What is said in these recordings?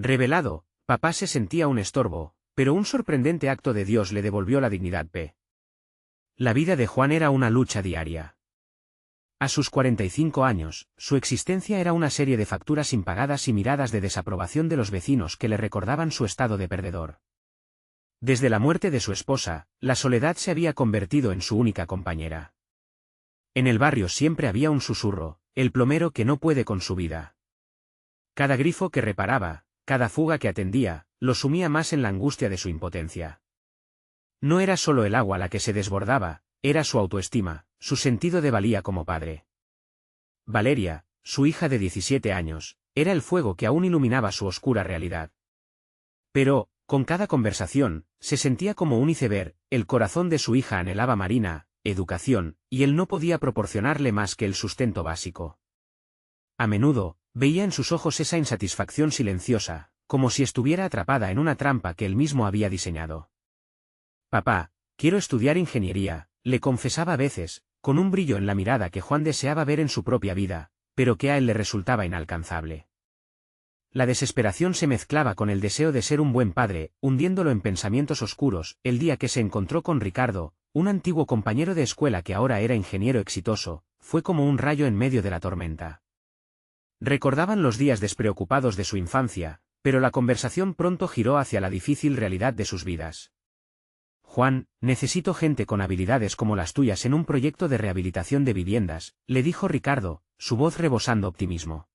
Revelado, papá se sentía un estorbo, pero un sorprendente acto de Dios le devolvió la dignidad. La vida de Juan era una lucha diaria. A sus 45 años, su existencia era una serie de facturas impagadas y miradas de desaprobación de los vecinos que le recordaban su estado de perdedor. Desde la muerte de su esposa, la soledad se había convertido en su única compañera. En el barrio siempre había un susurro, el plomero que no puede con su vida. Cada grifo que reparaba, cada fuga que atendía, lo sumía más en la angustia de su impotencia. No era solo el agua la que se desbordaba, era su autoestima, su sentido de valía como padre. Valeria, su hija de 17 años, era el fuego que aún iluminaba su oscura realidad. Pero, con cada conversación, se sentía como un iceberg, el corazón de su hija anhelaba marina, educación, y él no podía proporcionarle más que el sustento básico. A menudo, veía en sus ojos esa insatisfacción silenciosa, como si estuviera atrapada en una trampa que él mismo había diseñado. Papá, quiero estudiar ingeniería, le confesaba a veces, con un brillo en la mirada que Juan deseaba ver en su propia vida, pero que a él le resultaba inalcanzable. La desesperación se mezclaba con el deseo de ser un buen padre, hundiéndolo en pensamientos oscuros. El día que se encontró con Ricardo, un antiguo compañero de escuela que ahora era ingeniero exitoso, fue como un rayo en medio de la tormenta. Recordaban los días despreocupados de su infancia, pero la conversación pronto giró hacia la difícil realidad de sus vidas. Juan, necesito gente con habilidades como las tuyas en un proyecto de rehabilitación de viviendas, le dijo Ricardo, su voz rebosando optimismo.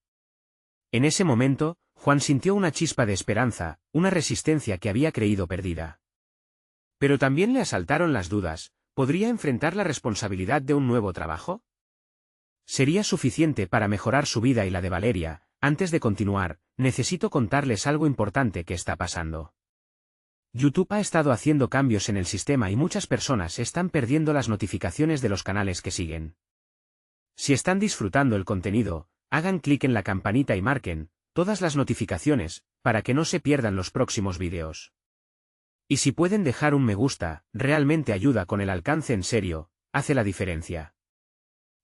En ese momento, Juan sintió una chispa de esperanza, una resistencia que había creído perdida. Pero también le asaltaron las dudas, ¿podría enfrentar la responsabilidad de un nuevo trabajo? ¿Sería suficiente para mejorar su vida y la de Valeria? Antes de continuar, necesito contarles algo importante que está pasando. YouTube ha estado haciendo cambios en el sistema y muchas personas están perdiendo las notificaciones de los canales que siguen. Si están disfrutando el contenido, hagan clic en la campanita y marquen todas las notificaciones, para que no se pierdan los próximos vídeos. Y si pueden dejar un me gusta, realmente ayuda con el alcance en serio, hace la diferencia.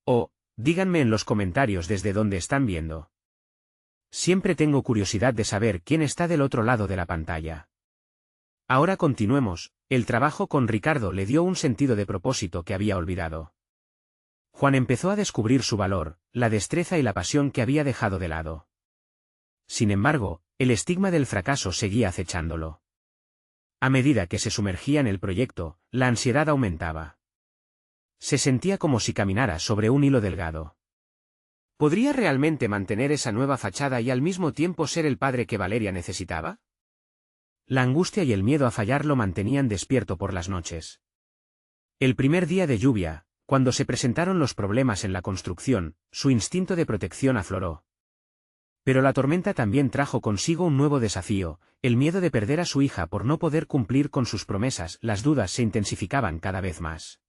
O, díganme en los comentarios desde dónde están viendo. Siempre tengo curiosidad de saber quién está del otro lado de la pantalla. Ahora continuemos, el trabajo con Ricardo le dio un sentido de propósito que había olvidado. Juan empezó a descubrir su valor, la destreza y la pasión que había dejado de lado. Sin embargo, el estigma del fracaso seguía acechándolo. A medida que se sumergía en el proyecto, la ansiedad aumentaba. Se sentía como si caminara sobre un hilo delgado. ¿Podría realmente mantener esa nueva fachada y al mismo tiempo ser el padre que Valeria necesitaba? La angustia y el miedo a fallar lo mantenían despierto por las noches. El primer día de lluvia, cuando se presentaron los problemas en la construcción, su instinto de protección afloró. Pero la tormenta también trajo consigo un nuevo desafío, el miedo de perder a su hija por no poder cumplir con sus promesas. Las dudas se intensificaban cada vez más.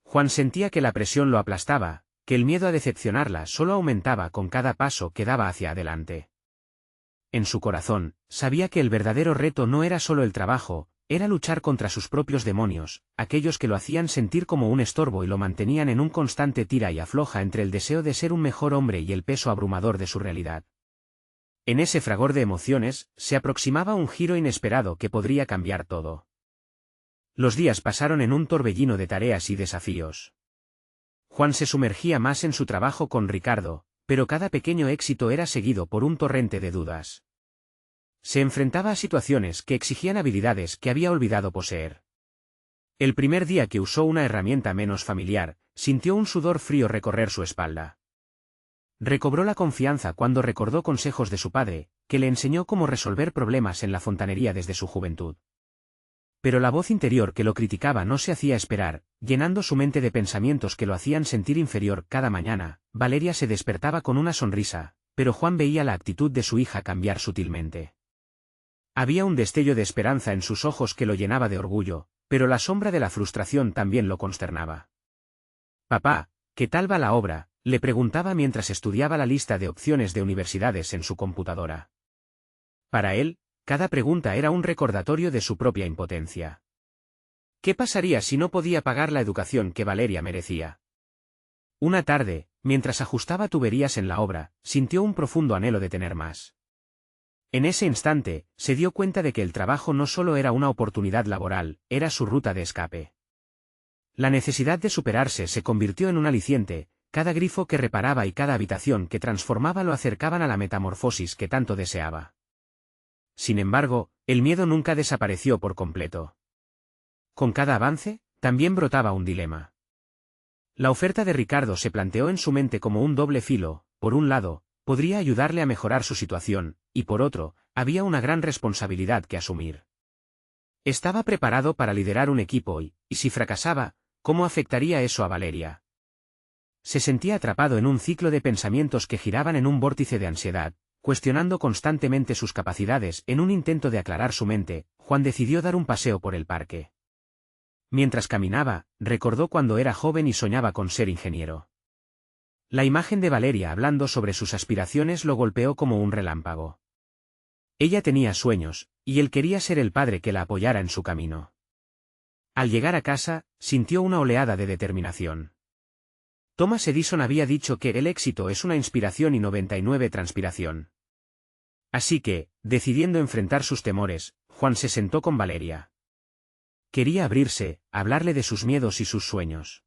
Juan sentía que la presión lo aplastaba, que el miedo a decepcionarla solo aumentaba con cada paso que daba hacia adelante. En su corazón, sabía que el verdadero reto no era solo el trabajo, era luchar contra sus propios demonios, aquellos que lo hacían sentir como un estorbo y lo mantenían en un constante tira y afloja entre el deseo de ser un mejor hombre y el peso abrumador de su realidad. En ese fragor de emociones, se aproximaba un giro inesperado que podría cambiar todo. Los días pasaron en un torbellino de tareas y desafíos. Juan se sumergía más en su trabajo con Ricardo, pero cada pequeño éxito era seguido por un torrente de dudas. Se enfrentaba a situaciones que exigían habilidades que había olvidado poseer. El primer día que usó una herramienta menos familiar, sintió un sudor frío recorrer su espalda. Recobró la confianza cuando recordó consejos de su padre, que le enseñó cómo resolver problemas en la fontanería desde su juventud. Pero la voz interior que lo criticaba no se hacía esperar, llenando su mente de pensamientos que lo hacían sentir inferior. Cada mañana, Valeria se despertaba con una sonrisa, pero Juan veía la actitud de su hija cambiar sutilmente. Había un destello de esperanza en sus ojos que lo llenaba de orgullo, pero la sombra de la frustración también lo consternaba. «Papá, ¿qué tal va la obra?», le preguntaba mientras estudiaba la lista de opciones de universidades en su computadora. Para él, cada pregunta era un recordatorio de su propia impotencia. ¿Qué pasaría si no podía pagar la educación que Valeria merecía? Una tarde, mientras ajustaba tuberías en la obra, sintió un profundo anhelo de tener más. En ese instante, se dio cuenta de que el trabajo no solo era una oportunidad laboral, era su ruta de escape. La necesidad de superarse se convirtió en un aliciente, cada grifo que reparaba y cada habitación que transformaba lo acercaban a la metamorfosis que tanto deseaba. Sin embargo, el miedo nunca desapareció por completo. Con cada avance, también brotaba un dilema. La oferta de Ricardo se planteó en su mente como un doble filo: por un lado, podría ayudarle a mejorar su situación, y por otro, había una gran responsabilidad que asumir. Estaba preparado para liderar un equipo y si fracasaba, ¿cómo afectaría eso a Valeria? Se sentía atrapado en un ciclo de pensamientos que giraban en un vórtice de ansiedad, cuestionando constantemente sus capacidades. En un intento de aclarar su mente, Juan decidió dar un paseo por el parque. Mientras caminaba, recordó cuando era joven y soñaba con ser ingeniero. La imagen de Valeria hablando sobre sus aspiraciones lo golpeó como un relámpago. Ella tenía sueños, y él quería ser el padre que la apoyara en su camino. Al llegar a casa, sintió una oleada de determinación. Thomas Edison había dicho que el éxito es una inspiración y 99 transpiración. Así que, decidiendo enfrentar sus temores, Juan se sentó con Valeria. Quería abrirse, hablarle de sus miedos y sus sueños.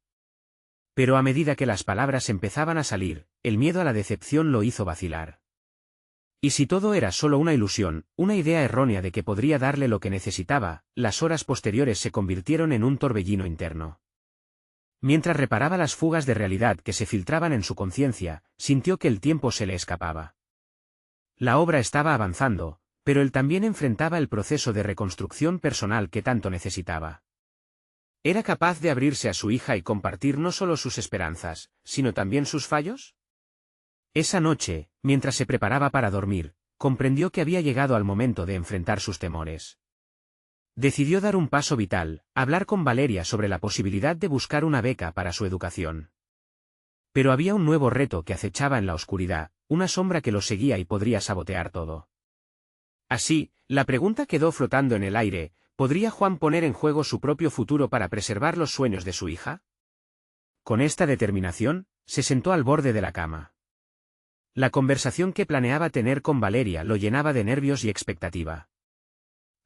Pero a medida que las palabras empezaban a salir, el miedo a la decepción lo hizo vacilar. Y si todo era solo una ilusión, una idea errónea de que podría darle lo que necesitaba, las horas posteriores se convirtieron en un torbellino interno. Mientras reparaba las fugas de realidad que se filtraban en su conciencia, sintió que el tiempo se le escapaba. La obra estaba avanzando, pero él también enfrentaba el proceso de reconstrucción personal que tanto necesitaba. ¿Era capaz de abrirse a su hija y compartir no solo sus esperanzas, sino también sus fallos? Esa noche, mientras se preparaba para dormir, comprendió que había llegado al momento de enfrentar sus temores. Decidió dar un paso vital, hablar con Valeria sobre la posibilidad de buscar una beca para su educación. Pero había un nuevo reto que acechaba en la oscuridad, una sombra que lo seguía y podría sabotear todo. Así, la pregunta quedó flotando en el aire: ¿podría Juan poner en juego su propio futuro para preservar los sueños de su hija? Con esta determinación, se sentó al borde de la cama. La conversación que planeaba tener con Valeria lo llenaba de nervios y expectativa.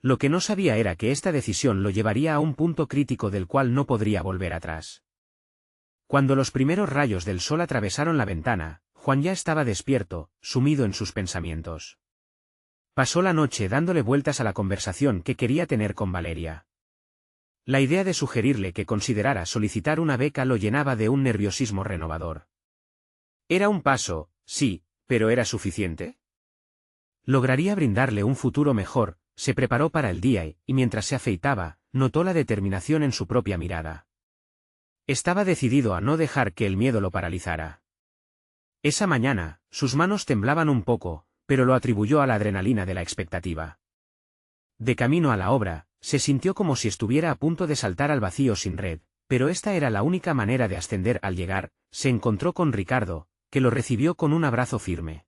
Lo que no sabía era que esta decisión lo llevaría a un punto crítico del cual no podría volver atrás. Cuando los primeros rayos del sol atravesaron la ventana, Juan ya estaba despierto, sumido en sus pensamientos. Pasó la noche dándole vueltas a la conversación que quería tener con Valeria. La idea de sugerirle que considerara solicitar una beca lo llenaba de un nerviosismo renovador. Era un paso, sí, pero ¿era suficiente? ¿Lograría brindarle un futuro mejor? Se preparó para el día y mientras se afeitaba, notó la determinación en su propia mirada. Estaba decidido a no dejar que el miedo lo paralizara. Esa mañana, sus manos temblaban un poco, pero lo atribuyó a la adrenalina de la expectativa. De camino a la obra, se sintió como si estuviera a punto de saltar al vacío sin red, pero esta era la única manera de ascender. Al llegar, se encontró con Ricardo, que lo recibió con un abrazo firme.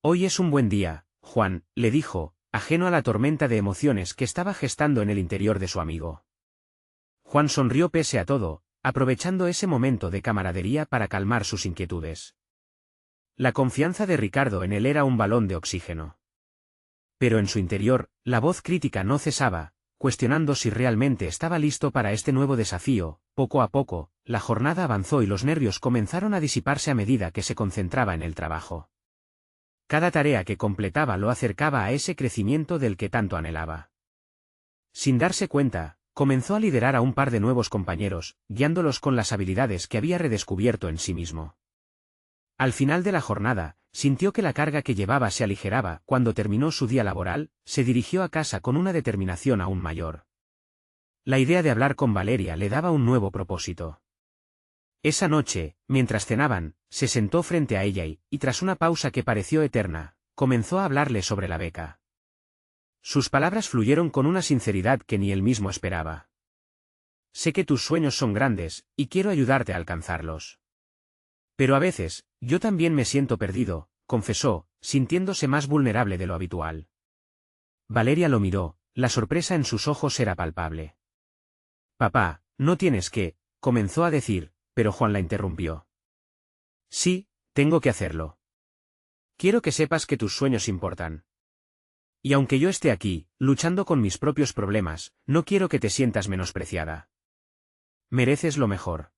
«Hoy es un buen día, Juan», le dijo, ajeno a la tormenta de emociones que estaba gestando en el interior de su amigo. Juan sonrió pese a todo, aprovechando ese momento de camaradería para calmar sus inquietudes. La confianza de Ricardo en él era un balón de oxígeno. Pero en su interior, la voz crítica no cesaba, cuestionando si realmente estaba listo para este nuevo desafío. Poco a poco, la jornada avanzó y los nervios comenzaron a disiparse a medida que se concentraba en el trabajo. Cada tarea que completaba lo acercaba a ese crecimiento del que tanto anhelaba. Sin darse cuenta, comenzó a liderar a un par de nuevos compañeros, guiándolos con las habilidades que había redescubierto en sí mismo. Al final de la jornada, sintió que la carga que llevaba se aligeraba. Cuando terminó su día laboral, se dirigió a casa con una determinación aún mayor. La idea de hablar con Valeria le daba un nuevo propósito. Esa noche, mientras cenaban, se sentó frente a ella y tras una pausa que pareció eterna, comenzó a hablarle sobre la beca. Sus palabras fluyeron con una sinceridad que ni él mismo esperaba. «Sé que tus sueños son grandes, y quiero ayudarte a alcanzarlos. Pero a veces, yo también me siento perdido», confesó, sintiéndose más vulnerable de lo habitual. Valeria lo miró, la sorpresa en sus ojos era palpable. «Papá, no tienes que», comenzó a decir, pero Juan la interrumpió. «Sí, tengo que hacerlo. Quiero que sepas que tus sueños importan. Y aunque yo esté aquí, luchando con mis propios problemas, no quiero que te sientas menospreciada. Mereces lo mejor.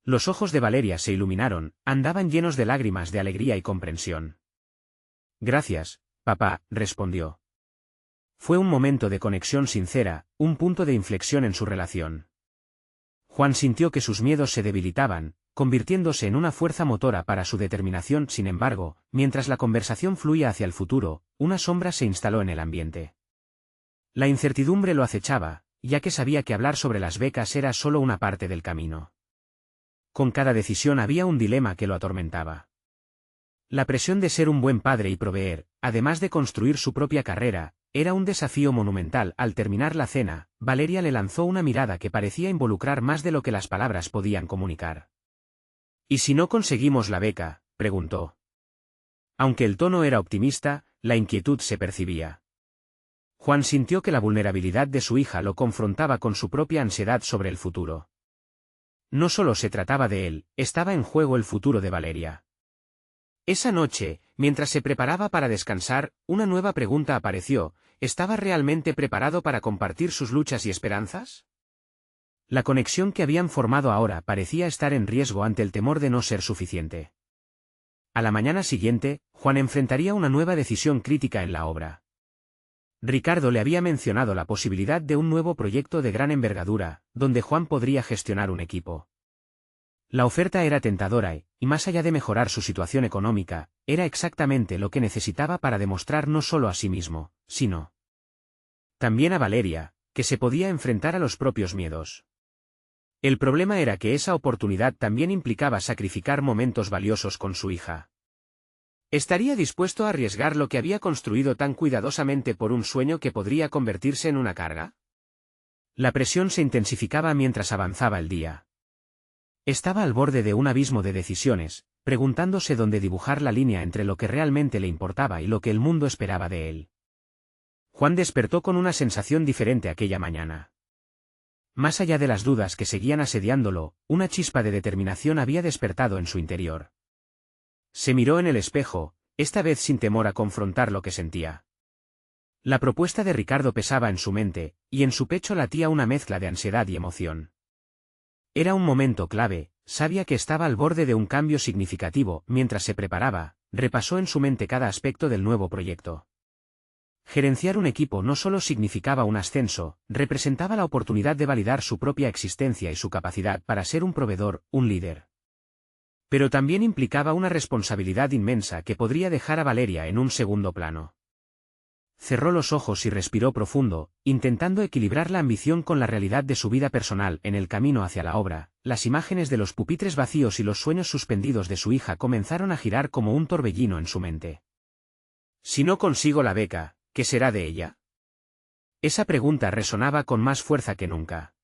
Los ojos de Valeria se iluminaron, andaban llenos de lágrimas de alegría y comprensión. Gracias, papá, respondió. Fue un momento de conexión sincera, un punto de inflexión en su relación. Juan sintió que sus miedos se debilitaban, convirtiéndose en una fuerza motora para su determinación. Sin embargo, mientras la conversación fluía hacia el futuro, una sombra se instaló en el ambiente. La incertidumbre lo acechaba, ya que sabía que hablar sobre las becas era solo una parte del camino. Con cada decisión había un dilema que lo atormentaba. La presión de ser un buen padre y proveer, además de construir su propia carrera, era un desafío monumental. Al terminar la cena, Valeria le lanzó una mirada que parecía involucrar más de lo que las palabras podían comunicar. ¿Y si no conseguimos la beca?, preguntó. Aunque el tono era optimista, la inquietud se percibía. Juan sintió que la vulnerabilidad de su hija lo confrontaba con su propia ansiedad sobre el futuro. No solo se trataba de él, estaba en juego el futuro de Valeria. Esa noche, mientras se preparaba para descansar, una nueva pregunta apareció: ¿estaba realmente preparado para compartir sus luchas y esperanzas? La conexión que habían formado ahora parecía estar en riesgo ante el temor de no ser suficiente. A la mañana siguiente, Juan enfrentaría una nueva decisión crítica en la obra. Ricardo le había mencionado la posibilidad de un nuevo proyecto de gran envergadura, donde Juan podría gestionar un equipo. La oferta era tentadora y más allá de mejorar su situación económica, era exactamente lo que necesitaba para demostrar no solo a sí mismo, sino también a Valeria, que se podía enfrentar a los propios miedos. El problema era que esa oportunidad también implicaba sacrificar momentos valiosos con su hija. ¿Estaría dispuesto a arriesgar lo que había construido tan cuidadosamente por un sueño que podría convertirse en una carga? La presión se intensificaba mientras avanzaba el día. Estaba al borde de un abismo de decisiones, preguntándose dónde dibujar la línea entre lo que realmente le importaba y lo que el mundo esperaba de él. Juan despertó con una sensación diferente aquella mañana. Más allá de las dudas que seguían asediándolo, una chispa de determinación había despertado en su interior. Se miró en el espejo, esta vez sin temor a confrontar lo que sentía. La propuesta de Ricardo pesaba en su mente, y en su pecho latía una mezcla de ansiedad y emoción. Era un momento clave, sabía que estaba al borde de un cambio significativo. Mientras se preparaba, repasó en su mente cada aspecto del nuevo proyecto. Gerenciar un equipo no solo significaba un ascenso, representaba la oportunidad de validar su propia existencia y su capacidad para ser un proveedor, un líder. Pero también implicaba una responsabilidad inmensa que podría dejar a Valeria en un segundo plano. Cerró los ojos y respiró profundo, intentando equilibrar la ambición con la realidad de su vida personal. En el camino hacia la obra, las imágenes de los pupitres vacíos y los sueños suspendidos de su hija comenzaron a girar como un torbellino en su mente. Si no consigo la beca, ¿qué será de ella? Esa pregunta resonaba con más fuerza que nunca.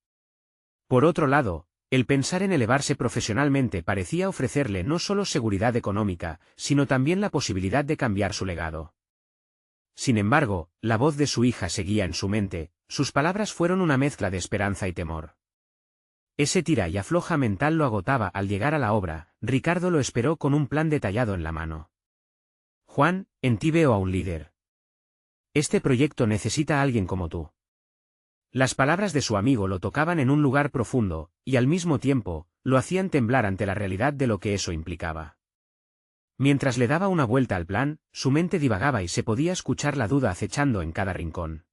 Por otro lado, el pensar en elevarse profesionalmente parecía ofrecerle no solo seguridad económica, sino también la posibilidad de cambiar su legado. Sin embargo, la voz de su hija seguía en su mente, sus palabras fueron una mezcla de esperanza y temor. Ese tira y afloja mental lo agotaba. Al llegar a la obra, Ricardo lo esperó con un plan detallado en la mano. Juan, en ti veo a un líder. Este proyecto necesita a alguien como tú. Las palabras de su amigo lo tocaban en un lugar profundo, y al mismo tiempo, lo hacían temblar ante la realidad de lo que eso implicaba. Mientras le daba una vuelta al plan, su mente divagaba y se podía escuchar la duda acechando en cada rincón.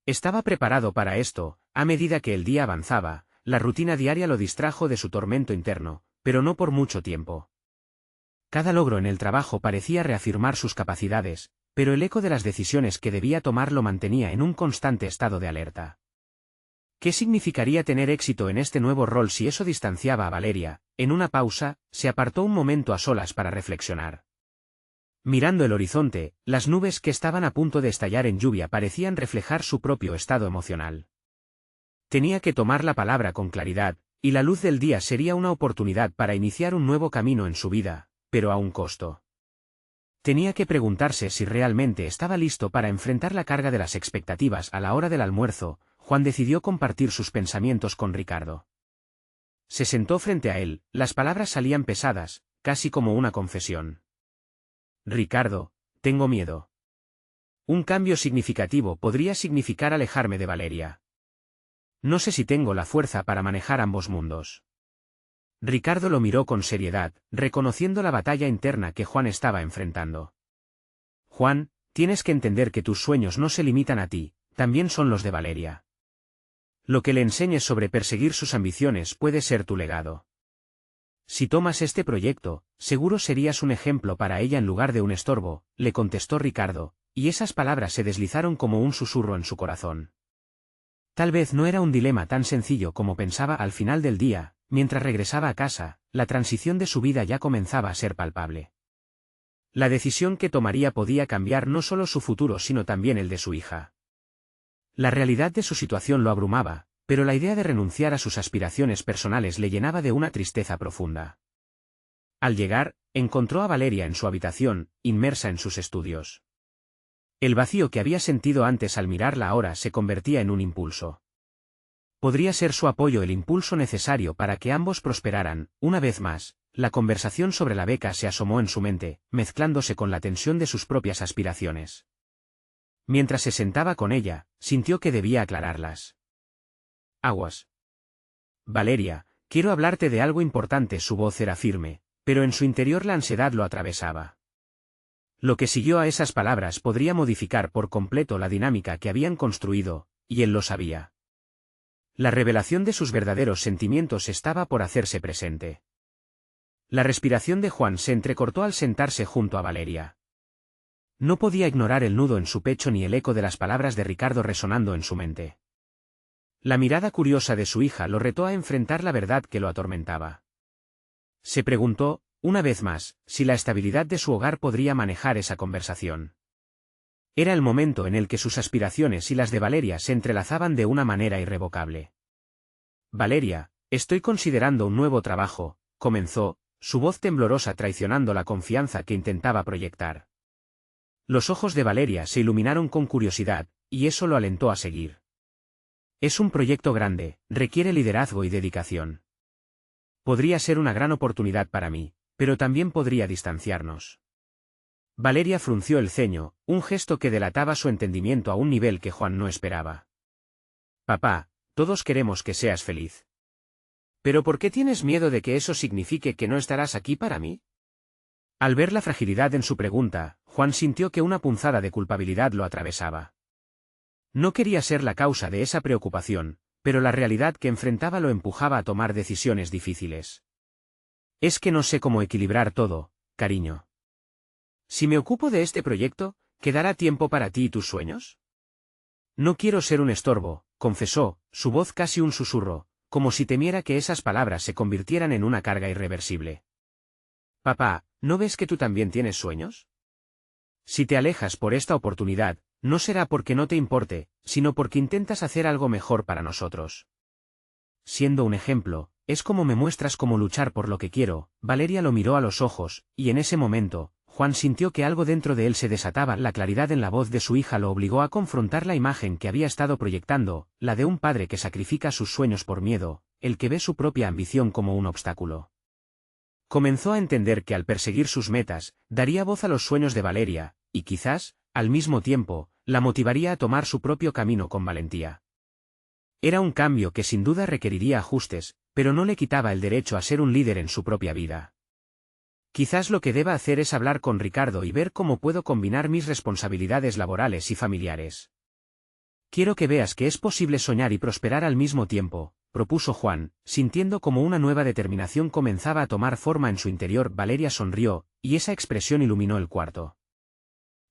Estaba preparado para esto. A medida que el día avanzaba, la rutina diaria lo distrajo de su tormento interno, pero no por mucho tiempo. Cada logro en el trabajo parecía reafirmar sus capacidades, pero el eco de las decisiones que debía tomar lo mantenía en un constante estado de alerta. ¿Qué significaría tener éxito en este nuevo rol si eso distanciaba a Valeria? En una pausa, se apartó un momento a solas para reflexionar. Mirando el horizonte, las nubes que estaban a punto de estallar en lluvia parecían reflejar su propio estado emocional. Tenía que tomar la palabra con claridad, y la luz del día sería una oportunidad para iniciar un nuevo camino en su vida, pero a un costo. Tenía que preguntarse si realmente estaba listo para enfrentar la carga de las expectativas. A la hora del almuerzo, Juan decidió compartir sus pensamientos con Ricardo. Se sentó frente a él, las palabras salían pesadas, casi como una confesión. Ricardo, tengo miedo. Un cambio significativo podría significar alejarme de Valeria. No sé si tengo la fuerza para manejar ambos mundos. Ricardo lo miró con seriedad, reconociendo la batalla interna que Juan estaba enfrentando. Juan, tienes que entender que tus sueños no se limitan a ti, también son los de Valeria. Lo que le enseñes sobre perseguir sus ambiciones puede ser tu legado. Si tomas este proyecto, seguro serías un ejemplo para ella en lugar de un estorbo, le contestó Ricardo, y esas palabras se deslizaron como un susurro en su corazón. Tal vez no era un dilema tan sencillo como pensaba al final del día, mientras regresaba a casa, la transición de su vida ya comenzaba a ser palpable. La decisión que tomaría podía cambiar no solo su futuro sino también el de su hija. La realidad de su situación lo abrumaba, pero la idea de renunciar a sus aspiraciones personales le llenaba de una tristeza profunda. Al llegar, encontró a Valeria en su habitación, inmersa en sus estudios. El vacío que había sentido antes al mirarla ahora se convertía en un impulso. Podría ser su apoyo el impulso necesario para que ambos prosperaran. Una vez más, la conversación sobre la beca se asomó en su mente, mezclándose con la tensión de sus propias aspiraciones. Mientras se sentaba con ella, sintió que debía aclararlas. Aguas. Valeria, quiero hablarte de algo importante. Su voz era firme, pero en su interior la ansiedad lo atravesaba. Lo que siguió a esas palabras podría modificar por completo la dinámica que habían construido, y él lo sabía. La revelación de sus verdaderos sentimientos estaba por hacerse presente. La respiración de Juan se entrecortó al sentarse junto a Valeria. No podía ignorar el nudo en su pecho ni el eco de las palabras de Ricardo resonando en su mente. La mirada curiosa de su hija lo retó a enfrentar la verdad que lo atormentaba. Se preguntó, una vez más, si la estabilidad de su hogar podría manejar esa conversación. Era el momento en el que sus aspiraciones y las de Valeria se entrelazaban de una manera irrevocable. Valeria, estoy considerando un nuevo trabajo, comenzó, su voz temblorosa traicionando la confianza que intentaba proyectar. Los ojos de Valeria se iluminaron con curiosidad, y eso lo alentó a seguir. Es un proyecto grande, requiere liderazgo y dedicación. Podría ser una gran oportunidad para mí, pero también podría distanciarnos. Valeria frunció el ceño, un gesto que delataba su entendimiento a un nivel que Juan no esperaba. Papá, todos queremos que seas feliz. ¿Pero por qué tienes miedo de que eso signifique que no estarás aquí para mí? Al ver la fragilidad en su pregunta, Juan sintió que una punzada de culpabilidad lo atravesaba. No quería ser la causa de esa preocupación, pero la realidad que enfrentaba lo empujaba a tomar decisiones difíciles. Es que no sé cómo equilibrar todo, cariño. Si me ocupo de este proyecto, ¿quedará tiempo para ti y tus sueños? No quiero ser un estorbo, confesó, su voz casi un susurro, como si temiera que esas palabras se convirtieran en una carga irreversible. Papá, ¿no ves que tú también tienes sueños? Si te alejas por esta oportunidad, no será porque no te importe, sino porque intentas hacer algo mejor para nosotros. Siendo un ejemplo, es como me muestras cómo luchar por lo que quiero. Valeria lo miró a los ojos, y en ese momento, Juan sintió que algo dentro de él se desataba. La claridad en la voz de su hija lo obligó a confrontar la imagen que había estado proyectando, la de un padre que sacrifica sus sueños por miedo, el que ve su propia ambición como un obstáculo. Comenzó a entender que al perseguir sus metas, daría voz a los sueños de Valeria, y quizás, al mismo tiempo, la motivaría a tomar su propio camino con valentía. Era un cambio que sin duda requeriría ajustes, pero no le quitaba el derecho a ser un líder en su propia vida. Quizás lo que deba hacer es hablar con Ricardo y ver cómo puedo combinar mis responsabilidades laborales y familiares. Quiero que veas que es posible soñar y prosperar al mismo tiempo, propuso Juan, sintiendo como una nueva determinación comenzaba a tomar forma en su interior. Valeria sonrió, y esa expresión iluminó el cuarto.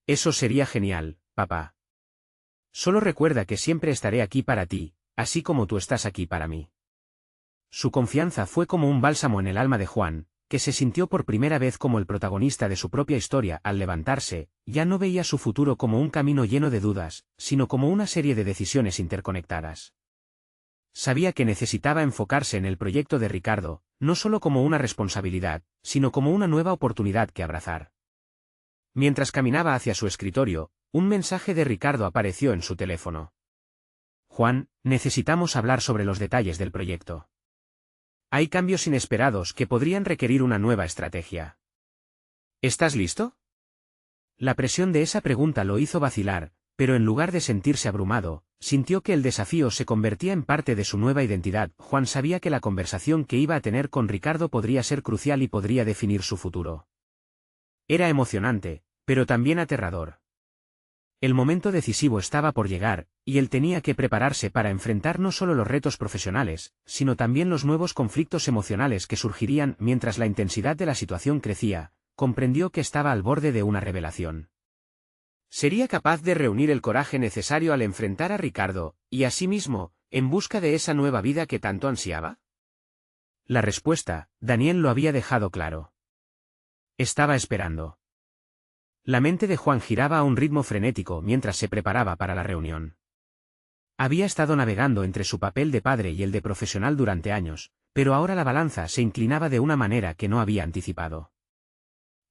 Eso sería genial, papá. Solo recuerda que siempre estaré aquí para ti, así como tú estás aquí para mí. Su confianza fue como un bálsamo en el alma de Juan, que se sintió por primera vez como el protagonista de su propia historia. Al levantarse, ya no veía su futuro como un camino lleno de dudas, sino como una serie de decisiones interconectadas. Sabía que necesitaba enfocarse en el proyecto de Ricardo, no solo como una responsabilidad, sino como una nueva oportunidad que abrazar. Mientras caminaba hacia su escritorio, un mensaje de Ricardo apareció en su teléfono. Juan, necesitamos hablar sobre los detalles del proyecto. Hay cambios inesperados que podrían requerir una nueva estrategia. ¿Estás listo? La presión de esa pregunta lo hizo vacilar, pero en lugar de sentirse abrumado, sintió que el desafío se convertía en parte de su nueva identidad. Juan sabía que la conversación que iba a tener con Ricardo podría ser crucial y podría definir su futuro. Era emocionante, pero también aterrador. El momento decisivo estaba por llegar, y él tenía que prepararse para enfrentar no solo los retos profesionales, sino también los nuevos conflictos emocionales que surgirían. Mientras la intensidad de la situación crecía, comprendió que estaba al borde de una revelación. ¿Sería capaz de reunir el coraje necesario al enfrentar a Ricardo, y a sí mismo, en busca de esa nueva vida que tanto ansiaba? La respuesta, Daniel lo había dejado claro. Estaba esperando. La mente de Juan giraba a un ritmo frenético mientras se preparaba para la reunión. Había estado navegando entre su papel de padre y el de profesional durante años, pero ahora la balanza se inclinaba de una manera que no había anticipado.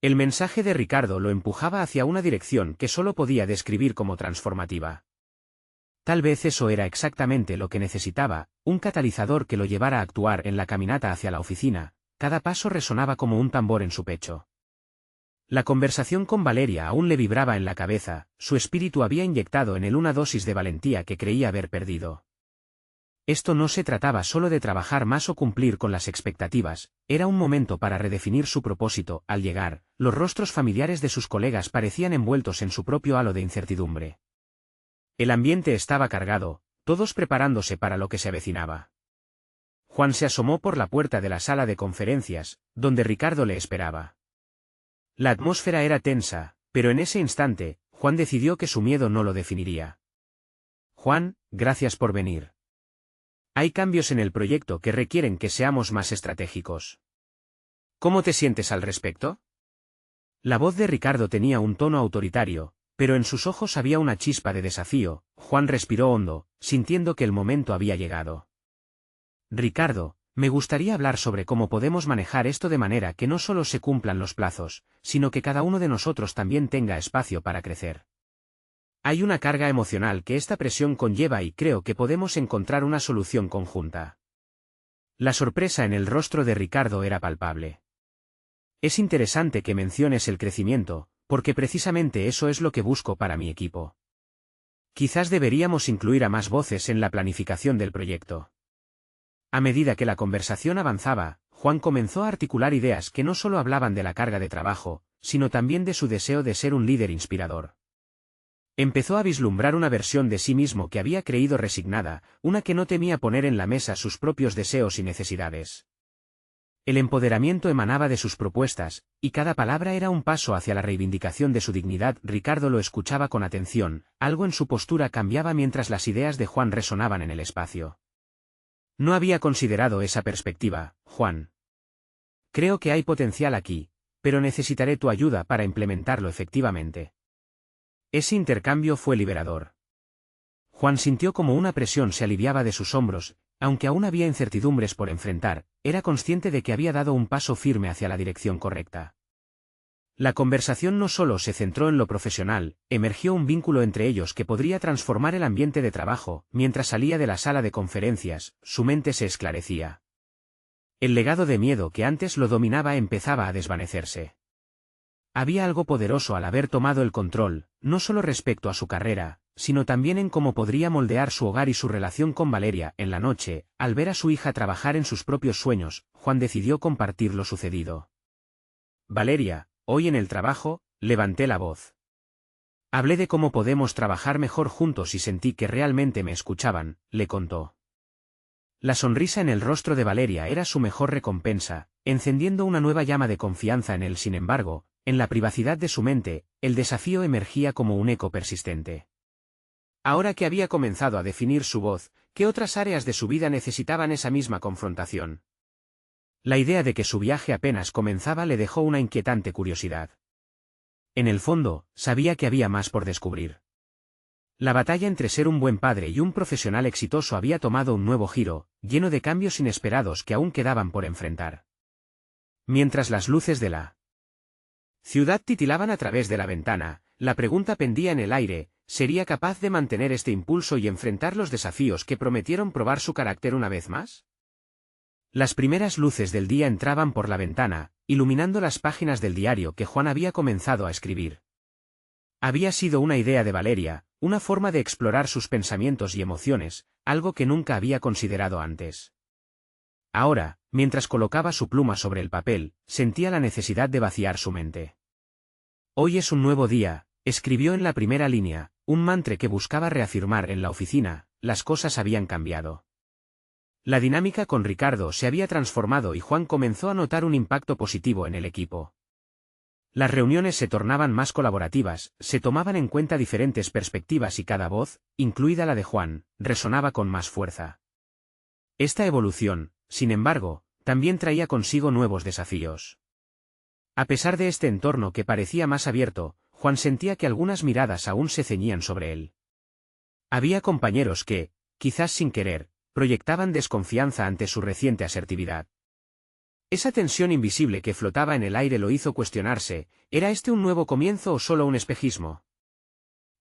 El mensaje de Ricardo lo empujaba hacia una dirección que solo podía describir como transformativa. Tal vez eso era exactamente lo que necesitaba, un catalizador que lo llevara a actuar. En la caminata hacia la oficina, cada paso resonaba como un tambor en su pecho. La conversación con Valeria aún le vibraba en la cabeza, su espíritu había inyectado en él una dosis de valentía que creía haber perdido. Esto no se trataba solo de trabajar más o cumplir con las expectativas, era un momento para redefinir su propósito. Al llegar, los rostros familiares de sus colegas parecían envueltos en su propio halo de incertidumbre. El ambiente estaba cargado, todos preparándose para lo que se avecinaba. Juan se asomó por la puerta de la sala de conferencias, donde Ricardo le esperaba. La atmósfera era tensa, pero en ese instante, Juan decidió que su miedo no lo definiría. Juan, gracias por venir. Hay cambios en el proyecto que requieren que seamos más estratégicos. ¿Cómo te sientes al respecto? La voz de Ricardo tenía un tono autoritario, pero en sus ojos había una chispa de desafío. Juan respiró hondo, sintiendo que el momento había llegado. Ricardo, me gustaría hablar sobre cómo podemos manejar esto de manera que no solo se cumplan los plazos, sino que cada uno de nosotros también tenga espacio para crecer. Hay una carga emocional que esta presión conlleva y creo que podemos encontrar una solución conjunta. La sorpresa en el rostro de Ricardo era palpable. Es interesante que menciones el crecimiento, porque precisamente eso es lo que busco para mi equipo. Quizás deberíamos incluir a más voces en la planificación del proyecto. A medida que la conversación avanzaba, Juan comenzó a articular ideas que no solo hablaban de la carga de trabajo, sino también de su deseo de ser un líder inspirador. Empezó a vislumbrar una versión de sí mismo que había creído resignada, una que no temía poner en la mesa sus propios deseos y necesidades. El empoderamiento emanaba de sus propuestas, y cada palabra era un paso hacia la reivindicación de su dignidad. Ricardo lo escuchaba con atención, algo en su postura cambiaba mientras las ideas de Juan resonaban en el espacio. No había considerado esa perspectiva, Juan. Creo que hay potencial aquí, pero necesitaré tu ayuda para implementarlo efectivamente. Ese intercambio fue liberador. Juan sintió como una presión se aliviaba de sus hombros, aunque aún había incertidumbres por enfrentar, era consciente de que había dado un paso firme hacia la dirección correcta. La conversación no solo se centró en lo profesional, emergió un vínculo entre ellos que podría transformar el ambiente de trabajo. Mientras salía de la sala de conferencias, su mente se esclarecía. El legado de miedo que antes lo dominaba empezaba a desvanecerse. Había algo poderoso al haber tomado el control, no solo respecto a su carrera, sino también en cómo podría moldear su hogar y su relación con Valeria. En la noche, al ver a su hija trabajar en sus propios sueños, Juan decidió compartir lo sucedido. Valeria, hoy en el trabajo, levanté la voz. Hablé de cómo podemos trabajar mejor juntos y sentí que realmente me escuchaban, le contó. La sonrisa en el rostro de Valeria era su mejor recompensa, encendiendo una nueva llama de confianza en él. Sin embargo, en la privacidad de su mente, el desafío emergía como un eco persistente. Ahora que había comenzado a definir su voz, ¿qué otras áreas de su vida necesitaban esa misma confrontación? La idea de que su viaje apenas comenzaba le dejó una inquietante curiosidad. En el fondo, sabía que había más por descubrir. La batalla entre ser un buen padre y un profesional exitoso había tomado un nuevo giro, lleno de cambios inesperados que aún quedaban por enfrentar. Mientras las luces de la ciudad titilaban a través de la ventana, la pregunta pendía en el aire: ¿sería capaz de mantener este impulso y enfrentar los desafíos que prometieron probar su carácter una vez más? Las primeras luces del día entraban por la ventana, iluminando las páginas del diario que Juan había comenzado a escribir. Había sido una idea de Valeria, una forma de explorar sus pensamientos y emociones, algo que nunca había considerado antes. Ahora, mientras colocaba su pluma sobre el papel, sentía la necesidad de vaciar su mente. Hoy es un nuevo día, escribió en la primera línea, un mantra que buscaba reafirmar en la oficina, las cosas habían cambiado. La dinámica con Ricardo se había transformado y Juan comenzó a notar un impacto positivo en el equipo. Las reuniones se tornaban más colaborativas, se tomaban en cuenta diferentes perspectivas y cada voz, incluida la de Juan, resonaba con más fuerza. Esta evolución, sin embargo, también traía consigo nuevos desafíos. A pesar de este entorno que parecía más abierto, Juan sentía que algunas miradas aún se ceñían sobre él. Había compañeros que, quizás sin querer, proyectaban desconfianza ante su reciente asertividad. Esa tensión invisible que flotaba en el aire lo hizo cuestionarse, ¿era este un nuevo comienzo o solo un espejismo?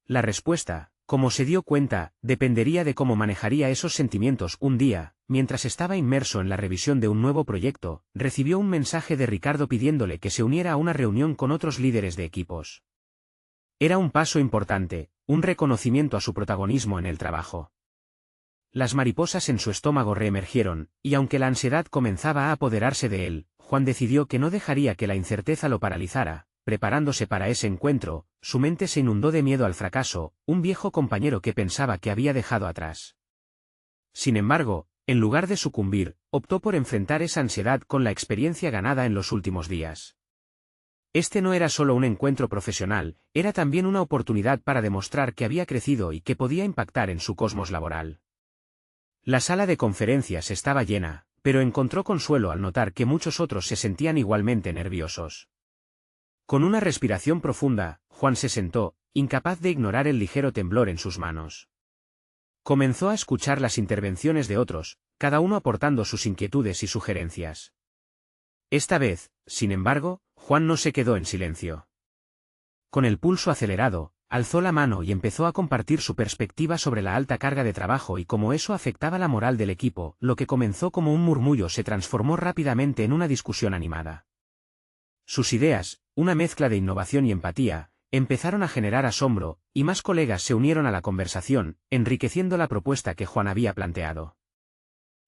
La respuesta, como se dio cuenta, dependería de cómo manejaría esos sentimientos un día. Mientras estaba inmerso en la revisión de un nuevo proyecto, recibió un mensaje de Ricardo pidiéndole que se uniera a una reunión con otros líderes de equipos. Era un paso importante, un reconocimiento a su protagonismo en el trabajo. Las mariposas en su estómago reemergieron, y aunque la ansiedad comenzaba a apoderarse de él, Juan decidió que no dejaría que la incerteza lo paralizara. Preparándose para ese encuentro, su mente se inundó de miedo al fracaso, un viejo compañero que pensaba que había dejado atrás. Sin embargo, en lugar de sucumbir, optó por enfrentar esa ansiedad con la experiencia ganada en los últimos días. Este no era solo un encuentro profesional, era también una oportunidad para demostrar que había crecido y que podía impactar en su cosmos laboral. La sala de conferencias estaba llena, pero encontró consuelo al notar que muchos otros se sentían igualmente nerviosos. Con una respiración profunda, Juan se sentó, incapaz de ignorar el ligero temblor en sus manos. Comenzó a escuchar las intervenciones de otros, cada uno aportando sus inquietudes y sugerencias. Esta vez, sin embargo, Juan no se quedó en silencio. Con el pulso acelerado, alzó la mano y empezó a compartir su perspectiva sobre la alta carga de trabajo y cómo eso afectaba la moral del equipo. Lo que comenzó como un murmullo se transformó rápidamente en una discusión animada. Sus ideas, una mezcla de innovación y empatía, empezaron a generar asombro, y más colegas se unieron a la conversación, enriqueciendo la propuesta que Juan había planteado.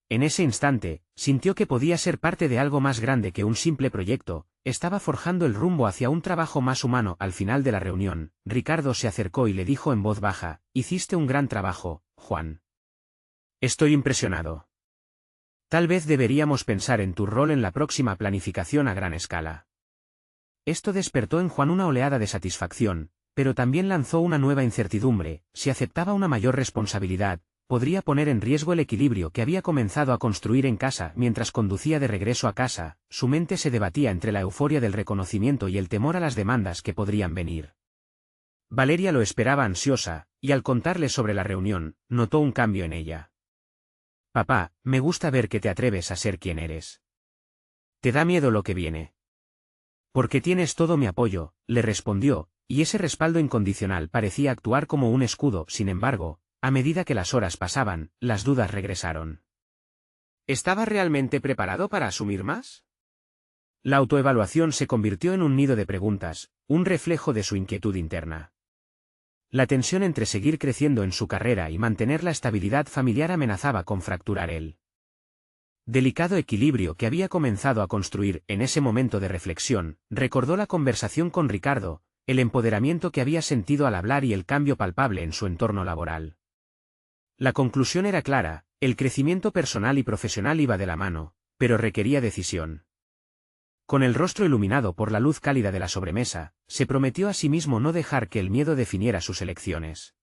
En ese instante, sintió que podía ser parte de algo más grande que un simple proyecto. Estaba forjando el rumbo hacia un trabajo más humano. Al final de la reunión, Ricardo se acercó y le dijo en voz baja, «Hiciste un gran trabajo, Juan. Estoy impresionado. Tal vez deberíamos pensar en tu rol en la próxima planificación a gran escala». Esto despertó en Juan una oleada de satisfacción, pero también lanzó una nueva incertidumbre. Si aceptaba una mayor responsabilidad, podría poner en riesgo el equilibrio que había comenzado a construir en casa. Mientras conducía de regreso a casa, su mente se debatía entre la euforia del reconocimiento y el temor a las demandas que podrían venir. Valeria lo esperaba ansiosa, y al contarle sobre la reunión, notó un cambio en ella. «Papá, me gusta ver que te atreves a ser quien eres. ¿Te da miedo lo que viene?» «Porque tienes todo mi apoyo», le respondió, y ese respaldo incondicional parecía actuar como un escudo. Sin embargo, a medida que las horas pasaban, las dudas regresaron. ¿Estaba realmente preparado para asumir más? La autoevaluación se convirtió en un nido de preguntas, un reflejo de su inquietud interna. La tensión entre seguir creciendo en su carrera y mantener la estabilidad familiar amenazaba con fracturar el delicado equilibrio que había comenzado a construir. En ese momento de reflexión, recordó la conversación con Ricardo, el empoderamiento que había sentido al hablar y el cambio palpable en su entorno laboral. La conclusión era clara, el crecimiento personal y profesional iba de la mano, pero requería decisión. Con el rostro iluminado por la luz cálida de la sobremesa, se prometió a sí mismo no dejar que el miedo definiera sus elecciones.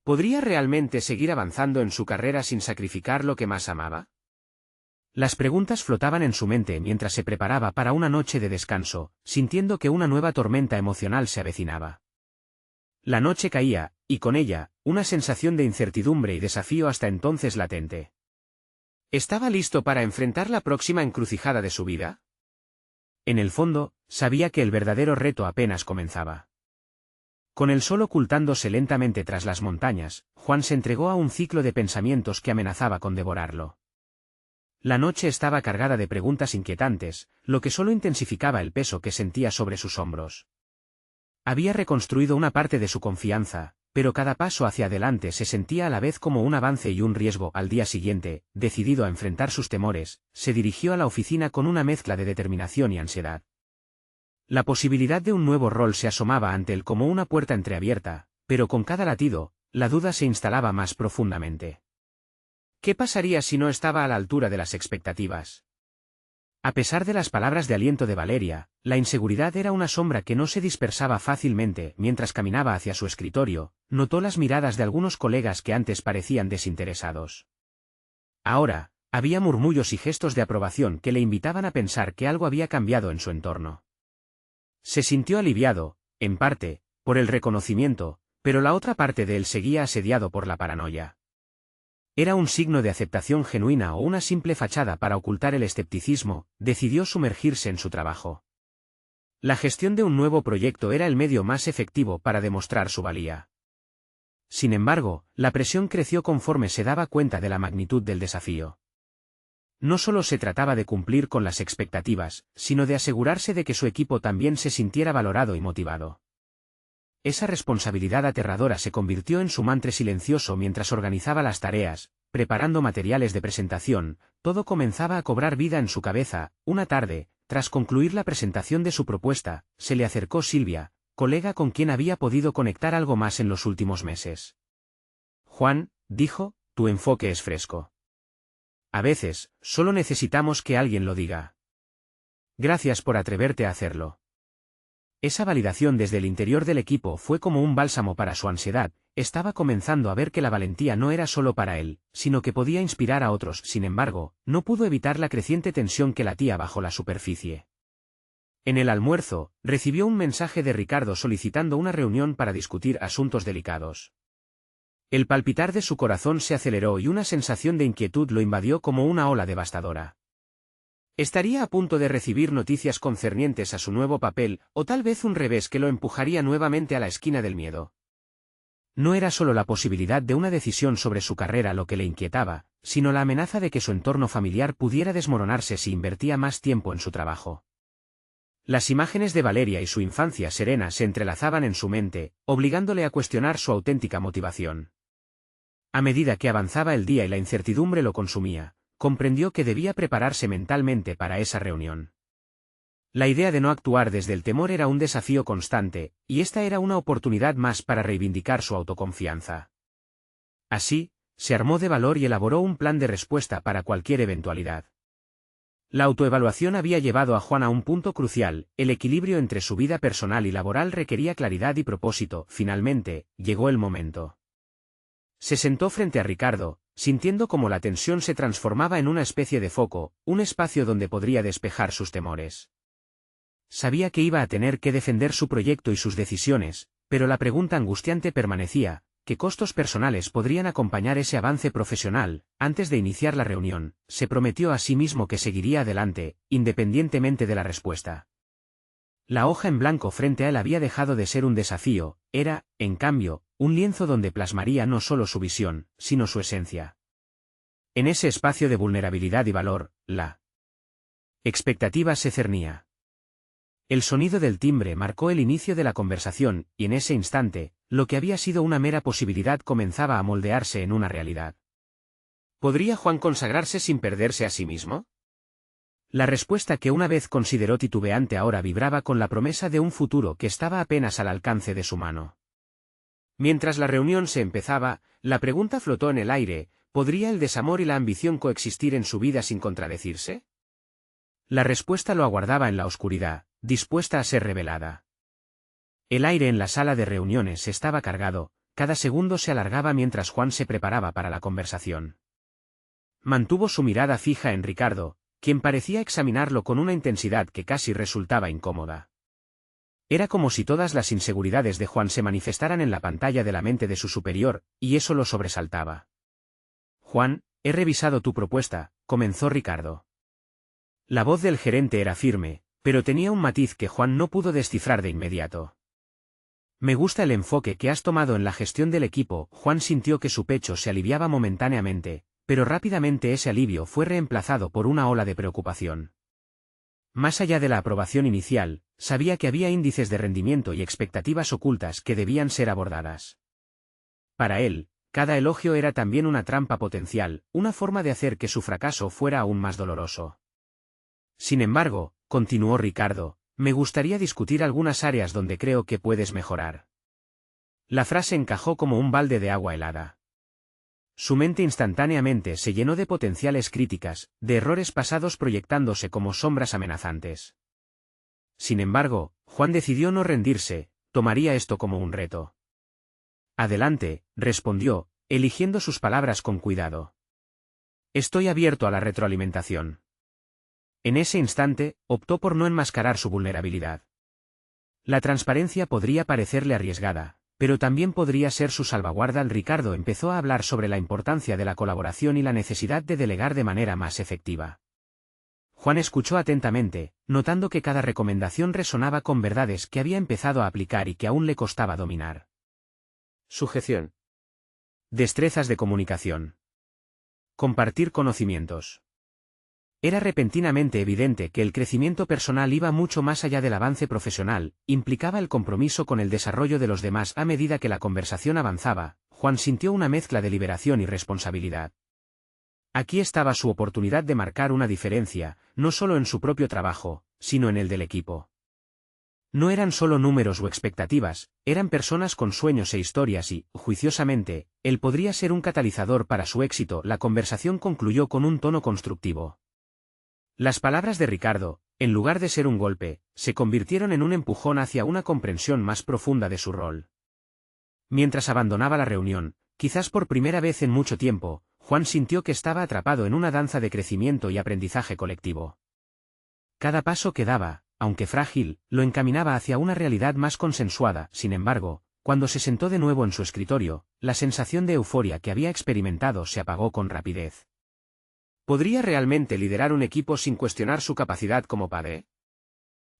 ¿Podría realmente seguir avanzando en su carrera sin sacrificar lo que más amaba? Las preguntas flotaban en su mente mientras se preparaba para una noche de descanso, sintiendo que una nueva tormenta emocional se avecinaba. La noche caía, y con ella, una sensación de incertidumbre y desafío hasta entonces latente. ¿Estaba listo para enfrentar la próxima encrucijada de su vida? En el fondo, sabía que el verdadero reto apenas comenzaba. Con el sol ocultándose lentamente tras las montañas, Juan se entregó a un ciclo de pensamientos que amenazaba con devorarlo. La noche estaba cargada de preguntas inquietantes, lo que solo intensificaba el peso que sentía sobre sus hombros. Había reconstruido una parte de su confianza, pero cada paso hacia adelante se sentía a la vez como un avance y un riesgo. Al día siguiente, decidido a enfrentar sus temores, se dirigió a la oficina con una mezcla de determinación y ansiedad. La posibilidad de un nuevo rol se asomaba ante él como una puerta entreabierta, pero con cada latido, la duda se instalaba más profundamente. ¿Qué pasaría si no estaba a la altura de las expectativas? A pesar de las palabras de aliento de Valeria, la inseguridad era una sombra que no se dispersaba fácilmente. Mientras caminaba hacia su escritorio, notó las miradas de algunos colegas que antes parecían desinteresados. Ahora, había murmullos y gestos de aprobación que le invitaban a pensar que algo había cambiado en su entorno. Se sintió aliviado, en parte, por el reconocimiento, pero la otra parte de él seguía asediado por la paranoia. ¿Era un signo de aceptación genuina o una simple fachada para ocultar el escepticismo? Decidió sumergirse en su trabajo. La gestión de un nuevo proyecto era el medio más efectivo para demostrar su valía. Sin embargo, la presión creció conforme se daba cuenta de la magnitud del desafío. No solo se trataba de cumplir con las expectativas, sino de asegurarse de que su equipo también se sintiera valorado y motivado. Esa responsabilidad aterradora se convirtió en su mantra silencioso mientras organizaba las tareas, preparando materiales de presentación. Todo comenzaba a cobrar vida en su cabeza. Una tarde, tras concluir la presentación de su propuesta, se le acercó Silvia, colega con quien había podido conectar algo más en los últimos meses. Juan, dijo, tu enfoque es fresco. A veces, solo necesitamos que alguien lo diga. Gracias por atreverte a hacerlo. Esa validación desde el interior del equipo fue como un bálsamo para su ansiedad. Estaba comenzando a ver que la valentía no era solo para él, sino que podía inspirar a otros. Sin embargo, no pudo evitar la creciente tensión que latía bajo la superficie. En el almuerzo, recibió un mensaje de Ricardo solicitando una reunión para discutir asuntos delicados. El palpitar de su corazón se aceleró y una sensación de inquietud lo invadió como una ola devastadora. Estaría a punto de recibir noticias concernientes a su nuevo papel, o tal vez un revés que lo empujaría nuevamente a la esquina del miedo. No era solo la posibilidad de una decisión sobre su carrera lo que le inquietaba, sino la amenaza de que su entorno familiar pudiera desmoronarse si invertía más tiempo en su trabajo. Las imágenes de Valeria y su infancia serena se entrelazaban en su mente, obligándole a cuestionar su auténtica motivación. A medida que avanzaba el día y la incertidumbre lo consumía, comprendió que debía prepararse mentalmente para esa reunión. La idea de no actuar desde el temor era un desafío constante, y esta era una oportunidad más para reivindicar su autoconfianza. Así, se armó de valor y elaboró un plan de respuesta para cualquier eventualidad. La autoevaluación había llevado a Juan a un punto crucial. El equilibrio entre su vida personal y laboral requería claridad y propósito. Finalmente, llegó el momento. Se sentó frente a Ricardo, sintiendo cómo la tensión se transformaba en una especie de foco, un espacio donde podría despejar sus temores. Sabía que iba a tener que defender su proyecto y sus decisiones, pero la pregunta angustiante permanecía: ¿qué costos personales podrían acompañar ese avance profesional? Antes de iniciar la reunión, se prometió a sí mismo que seguiría adelante, independientemente de la respuesta. La hoja en blanco frente a él había dejado de ser un desafío, era, en cambio, un lienzo donde plasmaría no solo su visión, sino su esencia. En ese espacio de vulnerabilidad y valor, la expectativa se cernía. El sonido del timbre marcó el inicio de la conversación, y en ese instante, lo que había sido una mera posibilidad comenzaba a moldearse en una realidad. ¿Podría Juan consagrarse sin perderse a sí mismo? La respuesta que una vez consideró titubeante ahora vibraba con la promesa de un futuro que estaba apenas al alcance de su mano. Mientras la reunión se empezaba, la pregunta flotó en el aire: ¿podría el desamor y la ambición coexistir en su vida sin contradecirse? La respuesta lo aguardaba en la oscuridad, dispuesta a ser revelada. El aire en la sala de reuniones estaba cargado, cada segundo se alargaba mientras Juan se preparaba para la conversación. Mantuvo su mirada fija en Ricardo, quien parecía examinarlo con una intensidad que casi resultaba incómoda. Era como si todas las inseguridades de Juan se manifestaran en la pantalla de la mente de su superior, y eso lo sobresaltaba. Juan, he revisado tu propuesta, comenzó Ricardo. La voz del gerente era firme, pero tenía un matiz que Juan no pudo descifrar de inmediato. Me gusta el enfoque que has tomado en la gestión del equipo. Juan sintió que su pecho se aliviaba momentáneamente, pero rápidamente ese alivio fue reemplazado por una ola de preocupación. Más allá de la aprobación inicial, sabía que había índices de rendimiento y expectativas ocultas que debían ser abordadas. Para él, cada elogio era también una trampa potencial, una forma de hacer que su fracaso fuera aún más doloroso. Sin embargo, continuó Ricardo, me gustaría discutir algunas áreas donde creo que puedes mejorar. La frase encajó como un balde de agua helada. Su mente instantáneamente se llenó de potenciales críticas, de errores pasados proyectándose como sombras amenazantes. Sin embargo, Juan decidió no rendirse, tomaría esto como un reto. Adelante, respondió, eligiendo sus palabras con cuidado. Estoy abierto a la retroalimentación. En ese instante, optó por no enmascarar su vulnerabilidad. La transparencia podría parecerle arriesgada, pero también podría ser su salvaguarda. Ricardo empezó a hablar sobre la importancia de la colaboración y la necesidad de delegar de manera más efectiva. Juan escuchó atentamente, notando que cada recomendación resonaba con verdades que había empezado a aplicar y que aún le costaba dominar. Sujeción. Destrezas de comunicación. Compartir conocimientos. Era repentinamente evidente que el crecimiento personal iba mucho más allá del avance profesional, implicaba el compromiso con el desarrollo de los demás. A medida que la conversación avanzaba, Juan sintió una mezcla de liberación y responsabilidad. Aquí estaba su oportunidad de marcar una diferencia, no solo en su propio trabajo, sino en el del equipo. No eran solo números o expectativas, eran personas con sueños e historias y, juiciosamente, él podría ser un catalizador para su éxito. La conversación concluyó con un tono constructivo. Las palabras de Ricardo, en lugar de ser un golpe, se convirtieron en un empujón hacia una comprensión más profunda de su rol. Mientras abandonaba la reunión, quizás por primera vez en mucho tiempo, Juan sintió que estaba atrapado en una danza de crecimiento y aprendizaje colectivo. Cada paso que daba, aunque frágil, lo encaminaba hacia una realidad más consensuada. Sin embargo, cuando se sentó de nuevo en su escritorio, la sensación de euforia que había experimentado se apagó con rapidez. ¿Podría realmente liderar un equipo sin cuestionar su capacidad como padre?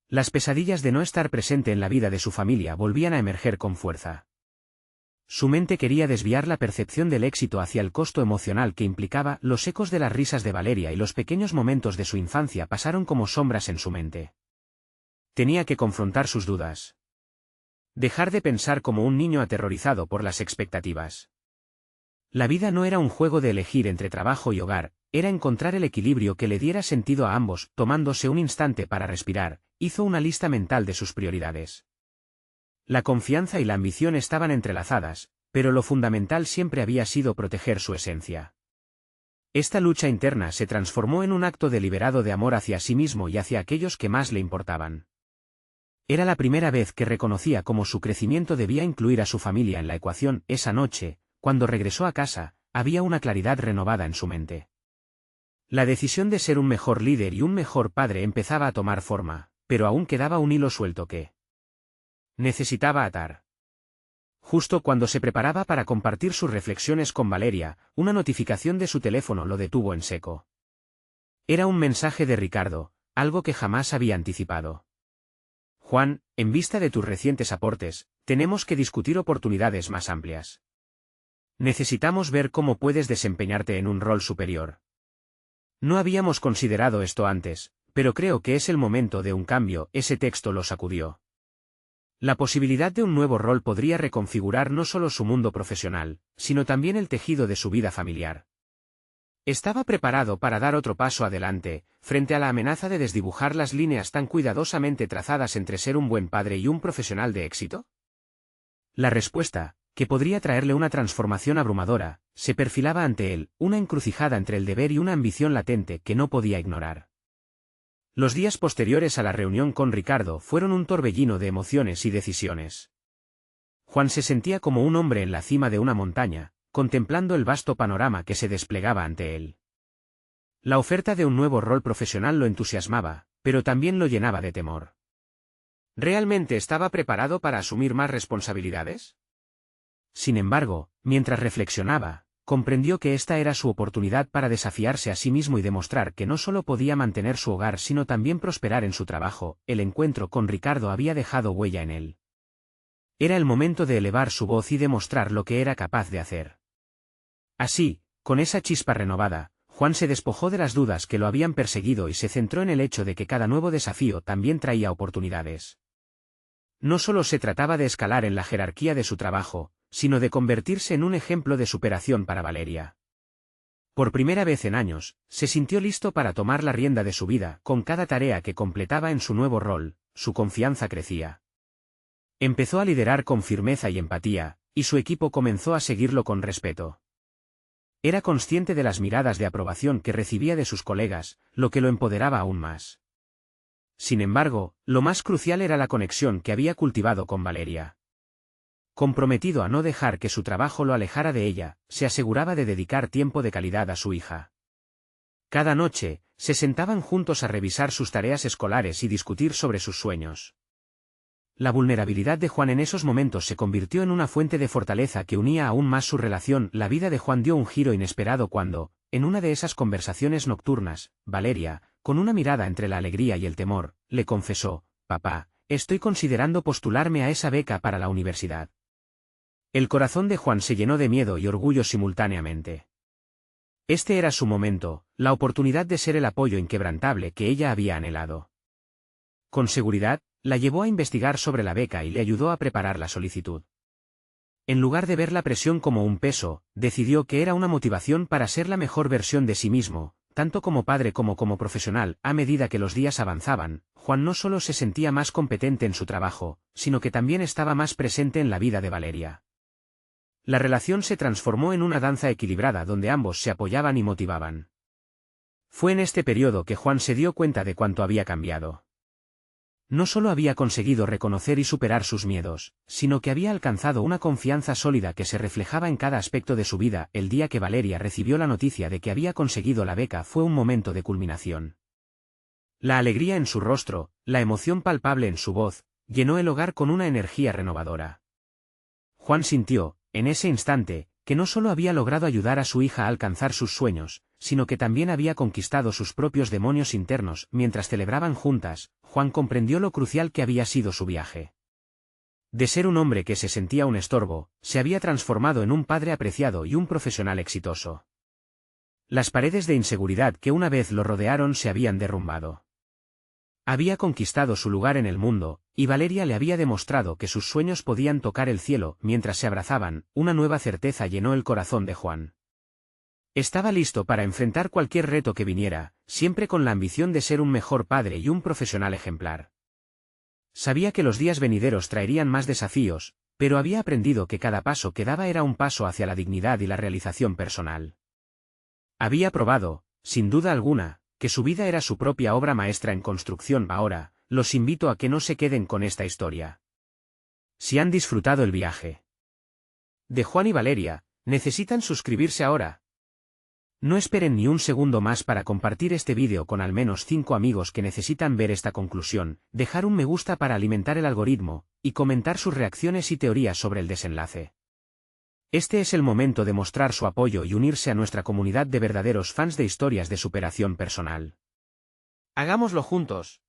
Las pesadillas de no estar presente en la vida de su familia volvían a emerger con fuerza. Su mente quería desviar la percepción del éxito hacia el costo emocional que implicaba. Los ecos de las risas de Valeria y los pequeños momentos de su infancia pasaron como sombras en su mente. Tenía que confrontar sus dudas. Dejar de pensar como un niño aterrorizado por las expectativas. La vida no era un juego de elegir entre trabajo y hogar, era encontrar el equilibrio que le diera sentido a ambos. Tomándose un instante para respirar, hizo una lista mental de sus prioridades. La confianza y la ambición estaban entrelazadas, pero lo fundamental siempre había sido proteger su esencia. Esta lucha interna se transformó en un acto deliberado de amor hacia sí mismo y hacia aquellos que más le importaban. Era la primera vez que reconocía cómo su crecimiento debía incluir a su familia en la ecuación. Esa noche, cuando regresó a casa, había una claridad renovada en su mente. La decisión de ser un mejor líder y un mejor padre empezaba a tomar forma, pero aún quedaba un hilo suelto que necesitaba atar. Justo cuando se preparaba para compartir sus reflexiones con Valeria, una notificación de su teléfono lo detuvo en seco. Era un mensaje de Ricardo, algo que jamás había anticipado. Juan, en vista de tus recientes aportes, tenemos que discutir oportunidades más amplias. Necesitamos ver cómo puedes desempeñarte en un rol superior. No habíamos considerado esto antes, pero creo que es el momento de un cambio. Ese texto lo sacudió. La posibilidad de un nuevo rol podría reconfigurar no solo su mundo profesional, sino también el tejido de su vida familiar. ¿Estaba preparado para dar otro paso adelante, frente a la amenaza de desdibujar las líneas tan cuidadosamente trazadas entre ser un buen padre y un profesional de éxito? La respuesta, que podría traerle una transformación abrumadora, se perfilaba ante él, una encrucijada entre el deber y una ambición latente que no podía ignorar. Los días posteriores a la reunión con Ricardo fueron un torbellino de emociones y decisiones. Juan se sentía como un hombre en la cima de una montaña, contemplando el vasto panorama que se desplegaba ante él. La oferta de un nuevo rol profesional lo entusiasmaba, pero también lo llenaba de temor. ¿Realmente estaba preparado para asumir más responsabilidades? Sin embargo, mientras reflexionaba, comprendió que esta era su oportunidad para desafiarse a sí mismo y demostrar que no solo podía mantener su hogar sino también prosperar en su trabajo. El encuentro con Ricardo había dejado huella en él. Era el momento de elevar su voz y demostrar lo que era capaz de hacer. Así, con esa chispa renovada, Juan se despojó de las dudas que lo habían perseguido y se centró en el hecho de que cada nuevo desafío también traía oportunidades. No solo se trataba de escalar en la jerarquía de su trabajo, sino de convertirse en un ejemplo de superación para Valeria. Por primera vez en años, se sintió listo para tomar la rienda de su vida. Con cada tarea que completaba en su nuevo rol, su confianza crecía. Empezó a liderar con firmeza y empatía, y su equipo comenzó a seguirlo con respeto. Era consciente de las miradas de aprobación que recibía de sus colegas, lo que lo empoderaba aún más. Sin embargo, lo más crucial era la conexión que había cultivado con Valeria. Comprometido a no dejar que su trabajo lo alejara de ella, se aseguraba de dedicar tiempo de calidad a su hija. Cada noche, se sentaban juntos a revisar sus tareas escolares y discutir sobre sus sueños. La vulnerabilidad de Juan en esos momentos se convirtió en una fuente de fortaleza que unía aún más su relación. La vida de Juan dio un giro inesperado cuando, en una de esas conversaciones nocturnas, Valeria, con una mirada entre la alegría y el temor, le confesó: «Papá, estoy considerando postularme a esa beca para la universidad». El corazón de Juan se llenó de miedo y orgullo simultáneamente. Este era su momento, la oportunidad de ser el apoyo inquebrantable que ella había anhelado. Con seguridad, la llevó a investigar sobre la beca y le ayudó a preparar la solicitud. En lugar de ver la presión como un peso, decidió que era una motivación para ser la mejor versión de sí mismo, tanto como padre como profesional. A medida que los días avanzaban, Juan no solo se sentía más competente en su trabajo, sino que también estaba más presente en la vida de Valeria. La relación se transformó en una danza equilibrada donde ambos se apoyaban y motivaban. Fue en este periodo que Juan se dio cuenta de cuánto había cambiado. No solo había conseguido reconocer y superar sus miedos, sino que había alcanzado una confianza sólida que se reflejaba en cada aspecto de su vida. El día que Valeria recibió la noticia de que había conseguido la beca fue un momento de culminación. La alegría en su rostro, la emoción palpable en su voz, llenó el hogar con una energía renovadora. Juan sintió, en ese instante, que no solo había logrado ayudar a su hija a alcanzar sus sueños, sino que también había conquistado sus propios demonios internos. Mientras celebraban juntas, Juan comprendió lo crucial que había sido su viaje. De ser un hombre que se sentía un estorbo, se había transformado en un padre apreciado y un profesional exitoso. Las paredes de inseguridad que una vez lo rodearon se habían derrumbado. Había conquistado su lugar en el mundo, y Valeria le había demostrado que sus sueños podían tocar el cielo. Mientras se abrazaban, una nueva certeza llenó el corazón de Juan. Estaba listo para enfrentar cualquier reto que viniera, siempre con la ambición de ser un mejor padre y un profesional ejemplar. Sabía que los días venideros traerían más desafíos, pero había aprendido que cada paso que daba era un paso hacia la dignidad y la realización personal. Había probado, sin duda alguna, que su vida era su propia obra maestra en construcción. Ahora, los invito a que no se queden con esta historia. Si han disfrutado el viaje de Juan y Valeria, necesitan suscribirse ahora. No esperen ni un segundo más para compartir este vídeo con al menos 5 amigos que necesitan ver esta conclusión, dejar un me gusta para alimentar el algoritmo, y comentar sus reacciones y teorías sobre el desenlace. Este es el momento de mostrar su apoyo y unirse a nuestra comunidad de verdaderos fans de historias de superación personal. Hagámoslo juntos.